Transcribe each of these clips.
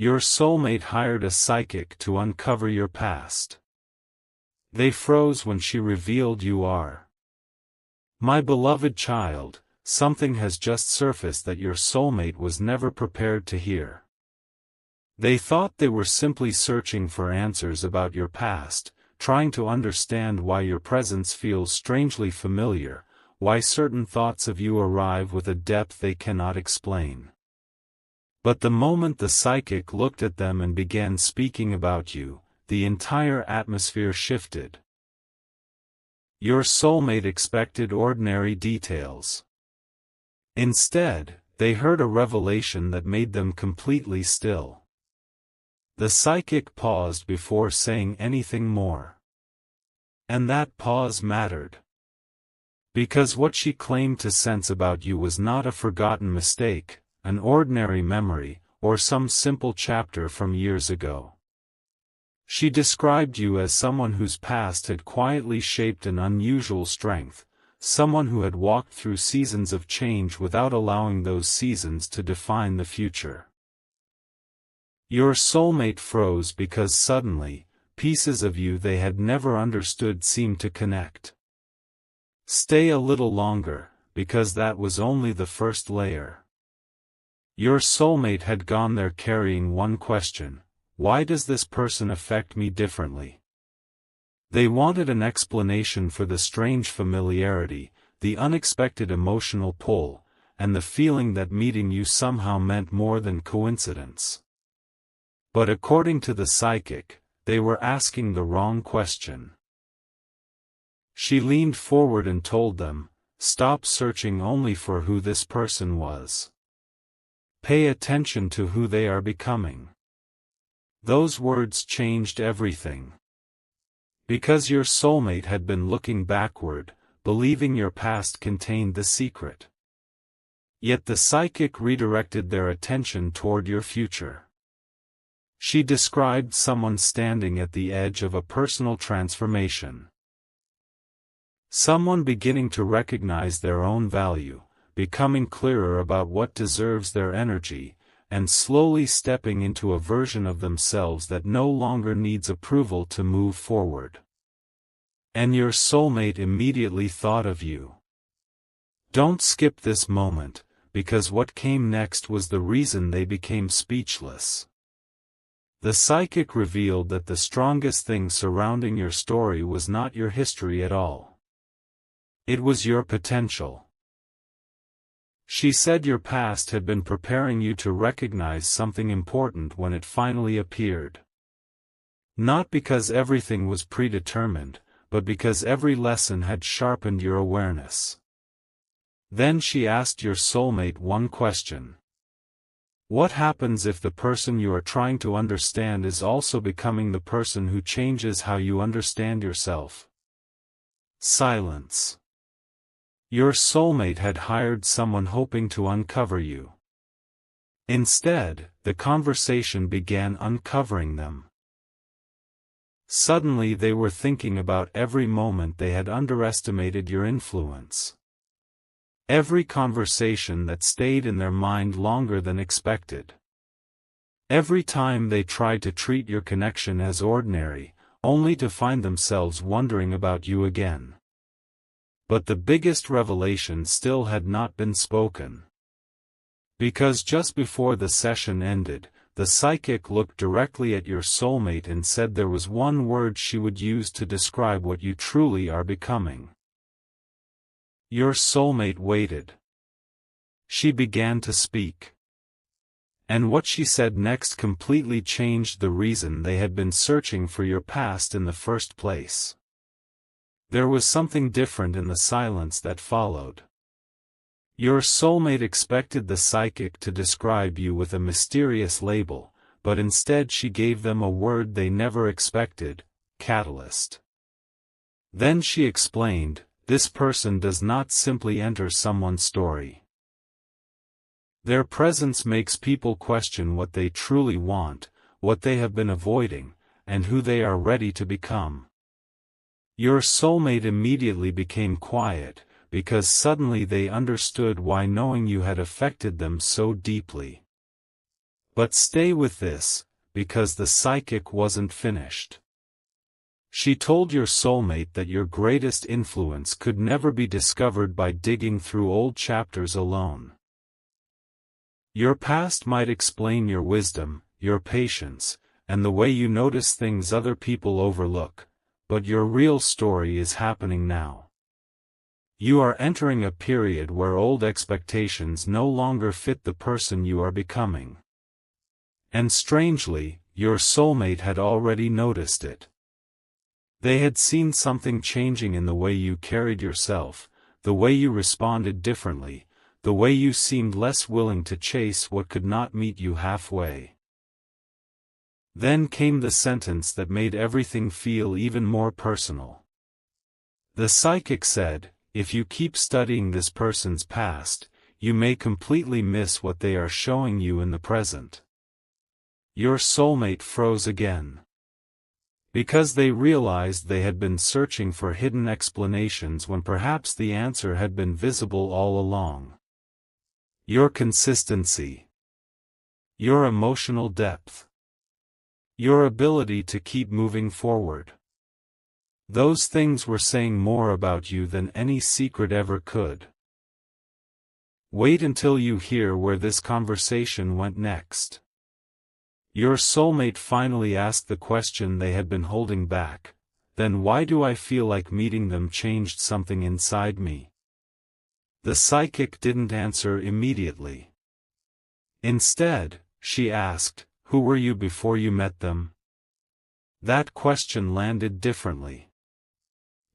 Your soulmate hired a psychic to uncover your past. They froze when she revealed you are. My beloved child, something has just surfaced that your soulmate was never prepared to hear. They thought they were simply searching for answers about your past, trying to understand why your presence feels strangely familiar, why certain thoughts of you arrive with a depth they cannot explain. But the moment the psychic looked at them and began speaking about you, the entire atmosphere shifted. Your soulmate expected ordinary details. Instead, they heard a revelation that made them completely still. The psychic paused before saying anything more. And that pause mattered. Because what she claimed to sense about you was not a forgotten mistake, an ordinary memory, or some simple chapter from years ago. She described you as someone whose past had quietly shaped an unusual strength, someone who had walked through seasons of change without allowing those seasons to define the future. Your soulmate froze because suddenly, pieces of you they had never understood seemed to connect. Stay a little longer, because that was only the first layer. Your soulmate had gone there carrying one question: why does this person affect me differently? They wanted an explanation for the strange familiarity, the unexpected emotional pull, and the feeling that meeting you somehow meant more than coincidence. But according to the psychic, they were asking the wrong question. She leaned forward and told them, stop searching only for who this person was. Pay attention to who they are becoming. Those words changed everything. Because your soulmate had been looking backward, believing your past contained the secret. Yet the psychic redirected their attention toward your future. She described someone standing at the edge of a personal transformation. Someone beginning to recognize their own value, becoming clearer about what deserves their energy, and slowly stepping into a version of themselves that no longer needs approval to move forward. And your soulmate immediately thought of you. Don't skip this moment, because what came next was the reason they became speechless. The psychic revealed that the strongest thing surrounding your story was not your history at all. It was your potential. She said your past had been preparing you to recognize something important when it finally appeared. Not because everything was predetermined, but because every lesson had sharpened your awareness. Then she asked your soulmate one question. What happens if the person you are trying to understand is also becoming the person who changes how you understand yourself? Silence. Your soulmate had hired someone hoping to uncover you. Instead, the conversation began uncovering them. Suddenly they were thinking about every moment they had underestimated your influence. Every conversation that stayed in their mind longer than expected. Every time they tried to treat your connection as ordinary, only to find themselves wondering about you again. But the biggest revelation still had not been spoken. Because just before the session ended, the psychic looked directly at your soulmate and said there was one word she would use to describe what you truly are becoming. Your soulmate waited. She began to speak. And what she said next completely changed the reason they had been searching for your past in the first place. There was something different in the silence that followed. Your soulmate expected the psychic to describe you with a mysterious label, but instead she gave them a word they never expected: catalyst. Then she explained, this person does not simply enter someone's story. Their presence makes people question what they truly want, what they have been avoiding, and who they are ready to become. Your soulmate immediately became quiet, because suddenly they understood why knowing you had affected them so deeply. But stay with this, because the psychic wasn't finished. She told your soulmate that your greatest influence could never be discovered by digging through old chapters alone. Your past might explain your wisdom, your patience, and the way you notice things other people overlook, but your real story is happening now. You are entering a period where old expectations no longer fit the person you are becoming. And strangely, your soulmate had already noticed it. They had seen something changing in the way you carried yourself, the way you responded differently, the way you seemed less willing to chase what could not meet you halfway. Then came the sentence that made everything feel even more personal. The psychic said, "If you keep studying this person's past, you may completely miss what they are showing you in the present." Your soulmate froze again. Because they realized they had been searching for hidden explanations when perhaps the answer had been visible all along. Your consistency. Your emotional depth. Your ability to keep moving forward. Those things were saying more about you than any secret ever could. Wait until you hear where this conversation went next. Your soulmate finally asked the question they had been holding back, "Then why do I feel like meeting them changed something inside me?" The psychic didn't answer immediately. Instead, she asked, "Who were you before you met them?" That question landed differently.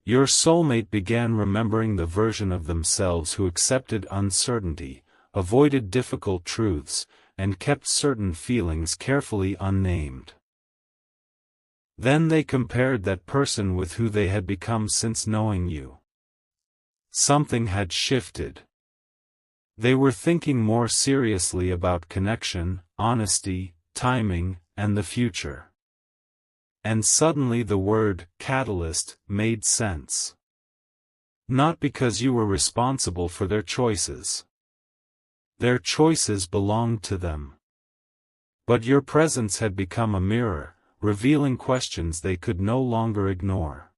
Your soulmate began remembering the version of themselves who accepted uncertainty, avoided difficult truths, and kept certain feelings carefully unnamed. Then they compared that person with who they had become since knowing you. Something had shifted. They were thinking more seriously about connection, honesty, timing, and the future. And suddenly the word catalyst made sense. Not because you were responsible for their choices. Their choices belonged to them. But your presence had become a mirror, revealing questions they could no longer ignore.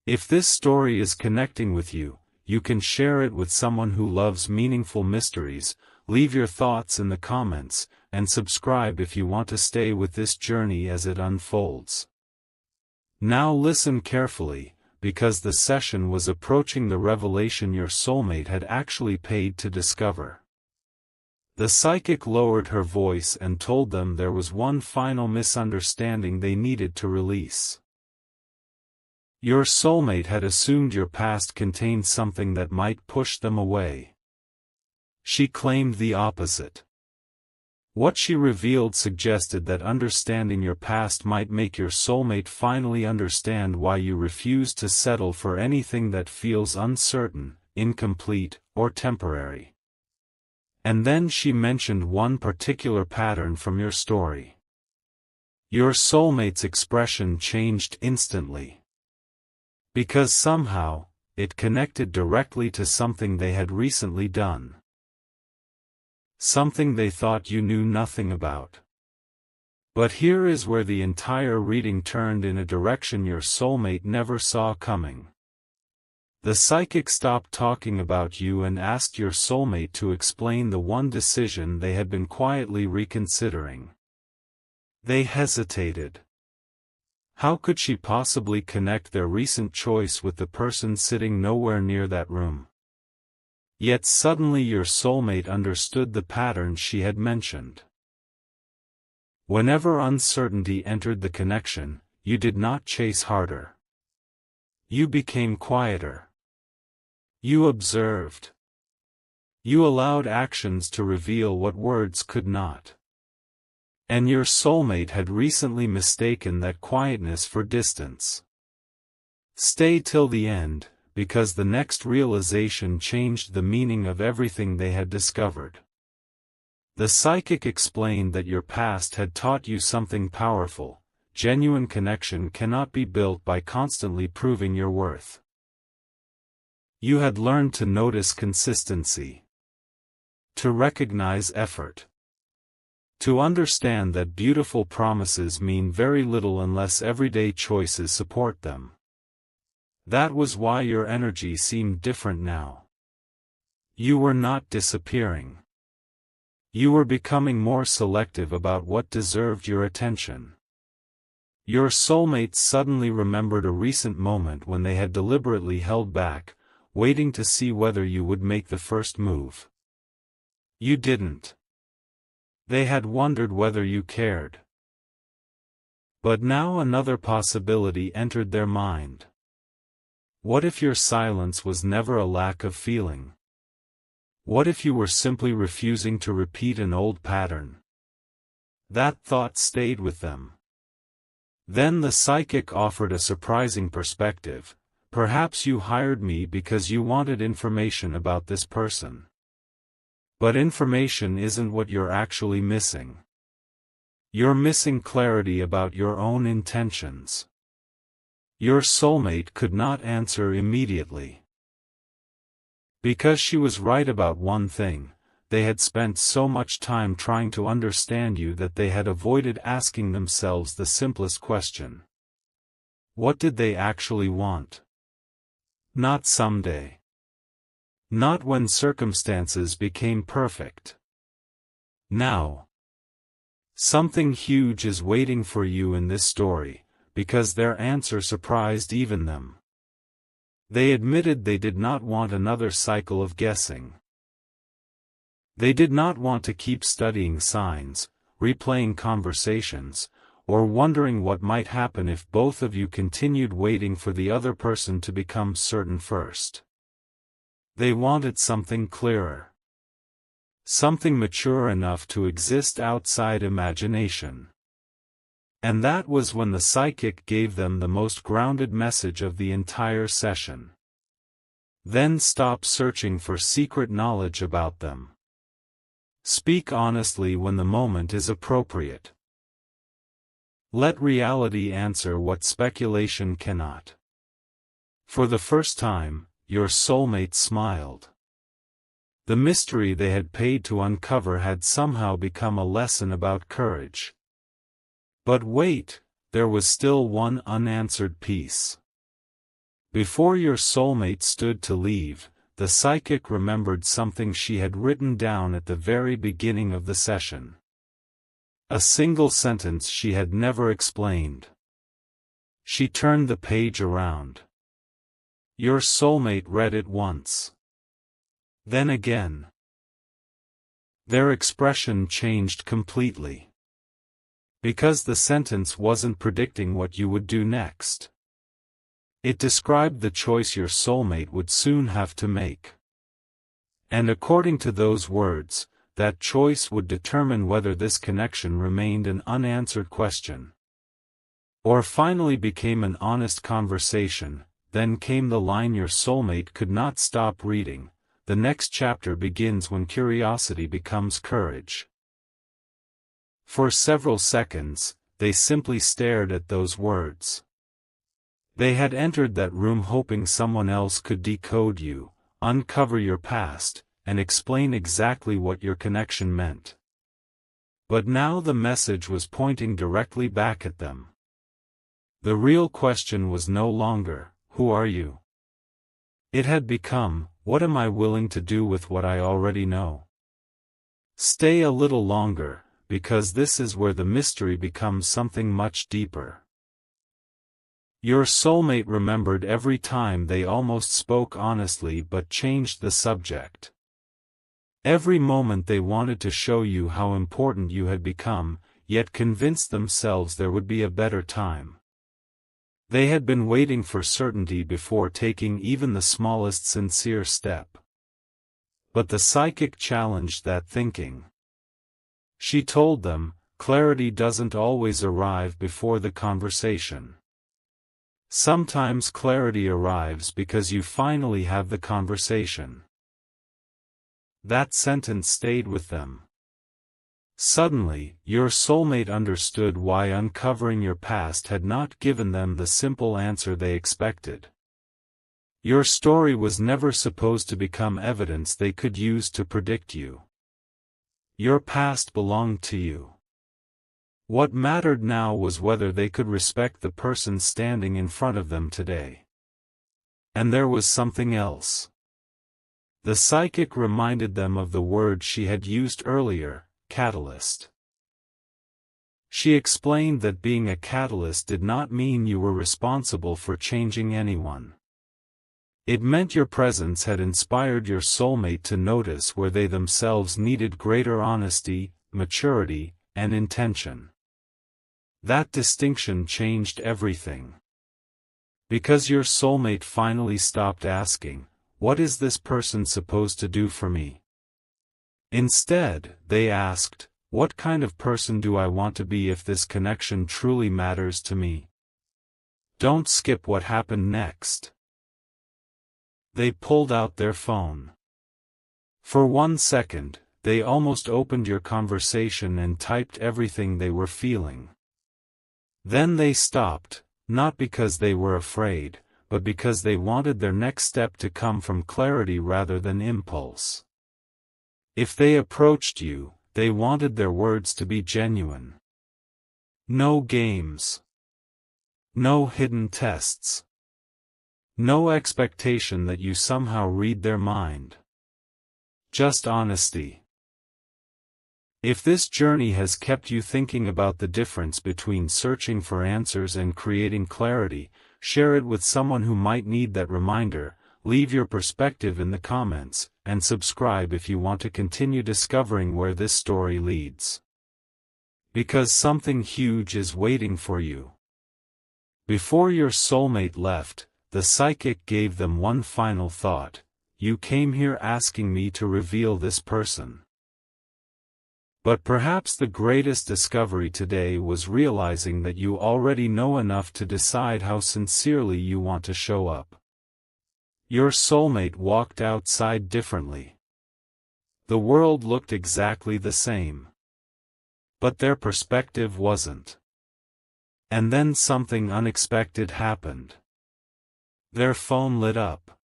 If this story is connecting with you, you can share it with someone who loves meaningful mysteries. Leave your thoughts in the comments, and subscribe if you want to stay with this journey as it unfolds. Now listen carefully, because the session was approaching the revelation your soulmate had actually paid to discover. The psychic lowered her voice and told them there was one final misunderstanding they needed to release. Your soulmate had assumed your past contained something that might push them away. She claimed the opposite. What she revealed suggested that understanding your past might make your soulmate finally understand why you refuse to settle for anything that feels uncertain, incomplete, or temporary. And then she mentioned one particular pattern from your story. Your soulmate's expression changed instantly. Because somehow, it connected directly to something they had recently done. Something they thought you knew nothing about. But here is where the entire reading turned in a direction your soulmate never saw coming. The psychic stopped talking about you and asked your soulmate to explain the one decision they had been quietly reconsidering. They hesitated. How could she possibly connect their recent choice with the person sitting nowhere near that room? Yet suddenly your soulmate understood the pattern she had mentioned. Whenever uncertainty entered the connection, you did not chase harder. You became quieter. You observed. You allowed actions to reveal what words could not. And your soulmate had recently mistaken that quietness for distance. Stay till the end, because the next realization changed the meaning of everything they had discovered. The psychic explained that your past had taught you something powerful. Genuine connection cannot be built by constantly proving your worth. You had learned to notice consistency. To recognize effort. To understand that beautiful promises mean very little unless everyday choices support them. That was why your energy seemed different now. You were not disappearing. You were becoming more selective about what deserved your attention. Your soulmate suddenly remembered a recent moment when they had deliberately held back, waiting to see whether you would make the first move. You didn't. They had wondered whether you cared. But now another possibility entered their mind. What if your silence was never a lack of feeling? What if you were simply refusing to repeat an old pattern? That thought stayed with them. Then the psychic offered a surprising perspective. Perhaps you hired me because you wanted information about this person. But information isn't what you're actually missing. You're missing clarity about your own intentions. Your soulmate could not answer immediately. Because she was right about one thing, they had spent so much time trying to understand you that they had avoided asking themselves the simplest question. What did they actually want? Not someday. Not when circumstances became perfect. Now. Something huge is waiting for you in this story, because their answer surprised even them. They admitted they did not want another cycle of guessing. They did not want to keep studying signs, replaying conversations, or wondering what might happen if both of you continued waiting for the other person to become certain first. They wanted something clearer. Something mature enough to exist outside imagination. And that was when the psychic gave them the most grounded message of the entire session. Then stop searching for secret knowledge about them. Speak honestly when the moment is appropriate. Let reality answer what speculation cannot. For the first time, your soulmate smiled. The mystery they had paid to uncover had somehow become a lesson about courage. But wait, there was still one unanswered piece. Before your soulmate stood to leave, the psychic remembered something she had written down at the very beginning of the session. A single sentence she had never explained. She turned the page around. Your soulmate read it once. Then again. Their expression changed completely. Because the sentence wasn't predicting what you would do next. It described the choice your soulmate would soon have to make. And according to those words, that choice would determine whether this connection remained an unanswered question, or finally became an honest conversation. Then came the line your soulmate could not stop reading. The next chapter begins when curiosity becomes courage. For several seconds, they simply stared at those words. They had entered that room hoping someone else could decode you, uncover your past, and explain exactly what your connection meant. But now the message was pointing directly back at them. The real question was no longer, who are you? It had become, what am I willing to do with what I already know? Stay a little longer, because this is where the mystery becomes something much deeper. Your soulmate remembered every time they almost spoke honestly but changed the subject. Every moment they wanted to show you how important you had become, yet convinced themselves there would be a better time. They had been waiting for certainty before taking even the smallest sincere step. But the psychic challenged that thinking. She told them, clarity doesn't always arrive before the conversation. Sometimes clarity arrives because you finally have the conversation. That sentence stayed with them. Suddenly, your soulmate understood why uncovering your past had not given them the simple answer they expected. Your story was never supposed to become evidence they could use to predict you. Your past belonged to you. What mattered now was whether they could respect the person standing in front of them today. And there was something else. The psychic reminded them of the word she had used earlier, catalyst. She explained that being a catalyst did not mean you were responsible for changing anyone. It meant your presence had inspired your soulmate to notice where they themselves needed greater honesty, maturity, and intention. That distinction changed everything. Because your soulmate finally stopped asking, "What is this person supposed to do for me?" Instead, they asked, "What kind of person do I want to be if this connection truly matters to me?" Don't skip what happened next. They pulled out their phone. For 1 second, they almost opened your conversation and typed everything they were feeling. Then they stopped, not because they were afraid, but because they wanted their next step to come from clarity rather than impulse. If they approached you, they wanted their words to be genuine. No games. No hidden tests. No expectation that you somehow read their mind. Just honesty. If this journey has kept you thinking about the difference between searching for answers and creating clarity, share it with someone who might need that reminder. Leave your perspective in the comments, and subscribe if you want to continue discovering where this story leads. Because something huge is waiting for you. Before your soulmate left, the psychic gave them one final thought: "You came here asking me to reveal this person." But perhaps the greatest discovery today was realizing that you already know enough to decide how sincerely you want to show up. Your soulmate walked outside differently. The world looked exactly the same. But their perspective wasn't. And then something unexpected happened. Their phone lit up.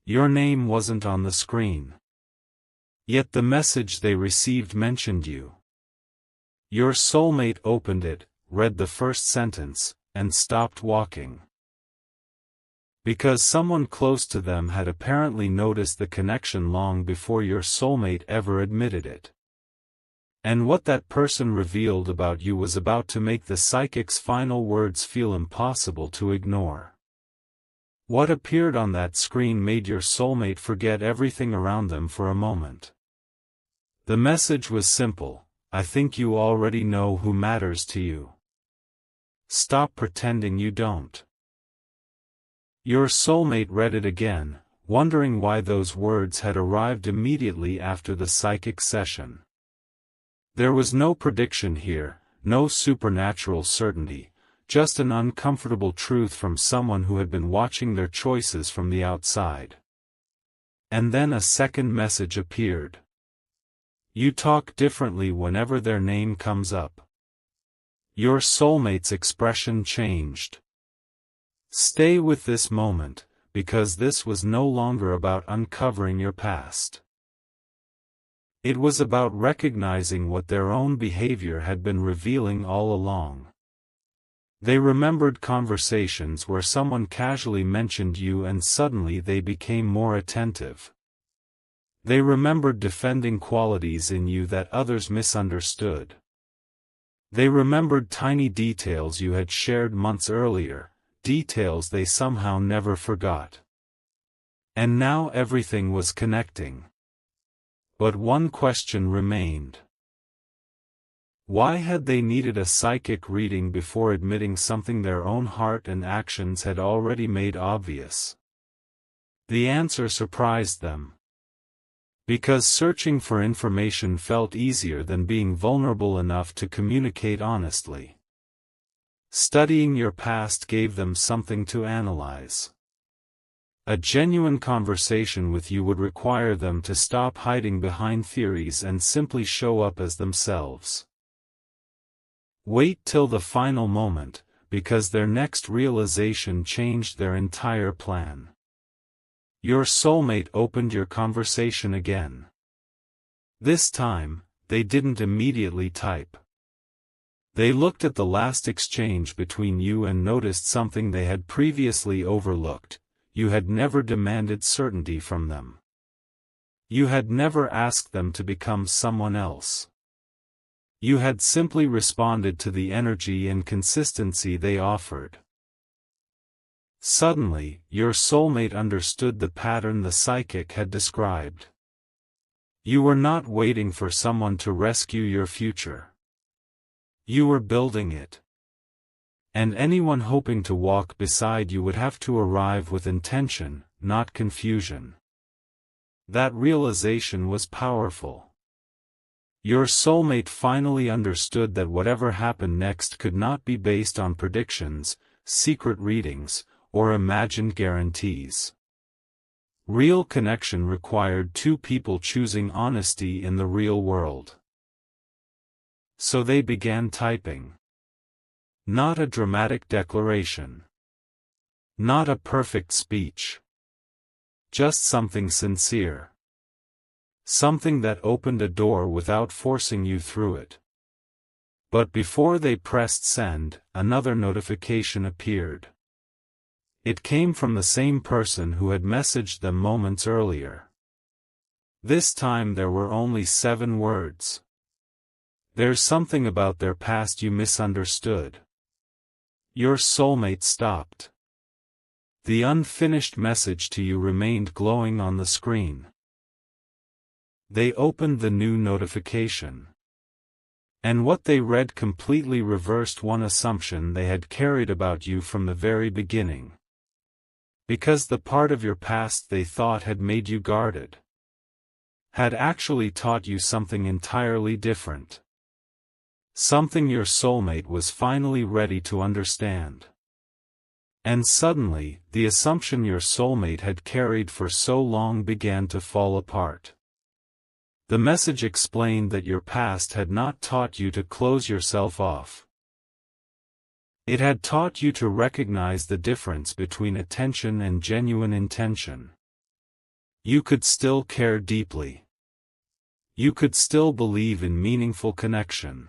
Your name wasn't on the screen. Yet the message they received mentioned you. Your soulmate opened it, read the first sentence, and stopped walking. Because someone close to them had apparently noticed the connection long before your soulmate ever admitted it. And what that person revealed about you was about to make the psychic's final words feel impossible to ignore. What appeared on that screen made your soulmate forget everything around them for a moment. The message was simple: "I think you already know who matters to you. Stop pretending you don't." Your soulmate read it again, wondering why those words had arrived immediately after the psychic session. There was no prediction here, no supernatural certainty, just an uncomfortable truth from someone who had been watching their choices from the outside. And then a second message appeared. "You talk differently whenever their name comes up." Your soulmate's expression changed. Stay with this moment, because this was no longer about uncovering your past. It was about recognizing what their own behavior had been revealing all along. They remembered conversations where someone casually mentioned you and suddenly they became more attentive. They remembered defending qualities in you that others misunderstood. They remembered tiny details you had shared months earlier, details they somehow never forgot. And now everything was connecting. But one question remained. Why had they needed a psychic reading before admitting something their own heart and actions had already made obvious? The answer surprised them. Because searching for information felt easier than being vulnerable enough to communicate honestly. Studying your past gave them something to analyze. A genuine conversation with you would require them to stop hiding behind theories and simply show up as themselves. Wait till the final moment, because their next realization changed their entire plan. Your soulmate opened your conversation again. This time, they didn't immediately type. They looked at the last exchange between you and noticed something they had previously overlooked. You had never demanded certainty from them. You had never asked them to become someone else. You had simply responded to the energy and consistency they offered. Suddenly, your soulmate understood the pattern the psychic had described. You were not waiting for someone to rescue your future. You were building it. And anyone hoping to walk beside you would have to arrive with intention, not confusion. That realization was powerful. Your soulmate finally understood that whatever happened next could not be based on predictions, secret readings, or imagined guarantees. Real connection required two people choosing honesty in the real world. So they began typing. Not a dramatic declaration. Not a perfect speech. Just something sincere. Something that opened a door without forcing you through it. But before they pressed send, another notification appeared. It came from the same person who had messaged them moments earlier. This time there were only 7 words. There's something about their past you misunderstood. Your soulmate stopped. The unfinished message to you remained glowing on the screen. They opened the new notification. And what they read completely reversed one assumption they had carried about you from the very beginning. Because the part of your past they thought had made you guarded had actually taught you something entirely different. Something your soulmate was finally ready to understand. And suddenly, the assumption your soulmate had carried for so long began to fall apart. The message explained that your past had not taught you to close yourself off. It had taught you to recognize the difference between attention and genuine intention. You could still care deeply. You could still believe in meaningful connection.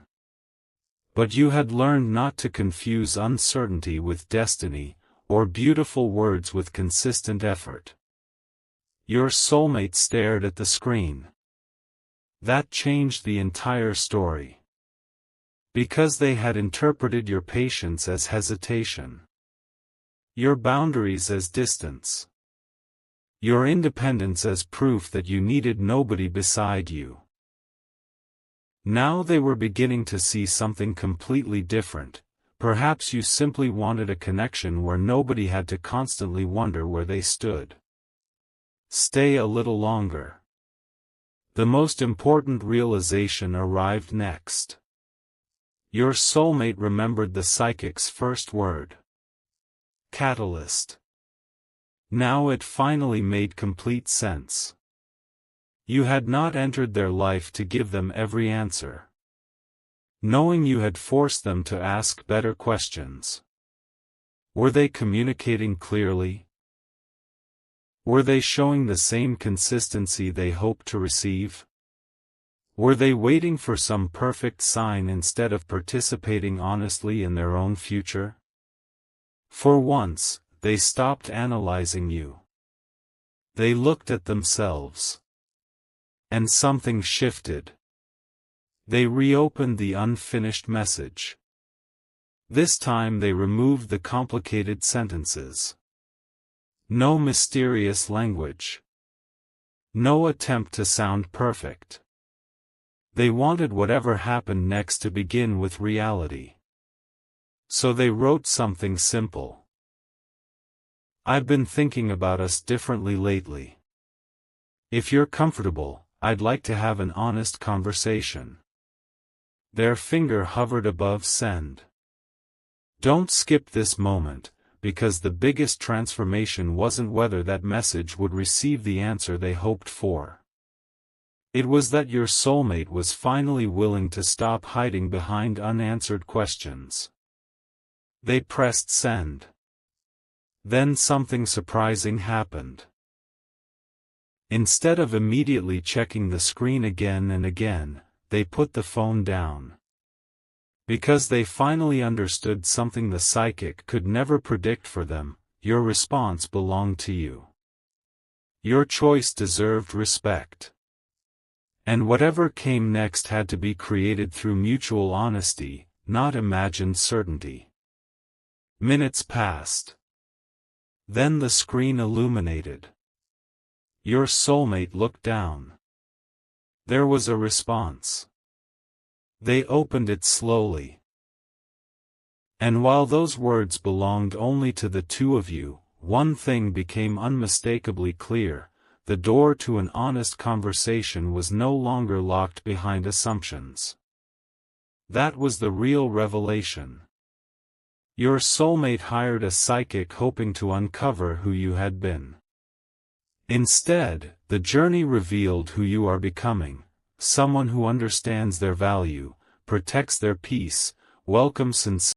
But you had learned not to confuse uncertainty with destiny, or beautiful words with consistent effort. Your soulmate stared at the screen. That changed the entire story. Because they had interpreted your patience as hesitation. Your boundaries as distance. Your independence as proof that you needed nobody beside you. Now they were beginning to see something completely different. Perhaps you simply wanted a connection where nobody had to constantly wonder where they stood. Stay a little longer. The most important realization arrived next. Your soulmate remembered the psychic's first word. Catalyst. Now it finally made complete sense. You had not entered their life to give them every answer. Knowing you had forced them to ask better questions. Were they communicating clearly? Were they showing the same consistency they hoped to receive? Were they waiting for some perfect sign instead of participating honestly in their own future? For once, they stopped analyzing you. They looked at themselves. And something shifted. They reopened the unfinished message. This time they removed the complicated sentences. No mysterious language. No attempt to sound perfect. They wanted whatever happened next to begin with reality. So they wrote something simple. I've been thinking about us differently lately. If you're comfortable, I'd like to have an honest conversation. Their finger hovered above send. Don't skip this moment, because the biggest transformation wasn't whether that message would receive the answer they hoped for. It was that your soulmate was finally willing to stop hiding behind unanswered questions. They pressed send. Then something surprising happened. Instead of immediately checking the screen again and again, they put the phone down. Because they finally understood something the psychic could never predict for them: your response belonged to you. Your choice deserved respect. And whatever came next had to be created through mutual honesty, not imagined certainty. Minutes passed. Then the screen illuminated. Your soulmate looked down. There was a response. They opened it slowly. And while those words belonged only to the two of you, one thing became unmistakably clear: the door to an honest conversation was no longer locked behind assumptions. That was the real revelation. Your soulmate hired a psychic hoping to uncover who you had been. Instead, the journey revealed who you are becoming: someone who understands their value, protects their peace, welcomes sincerity,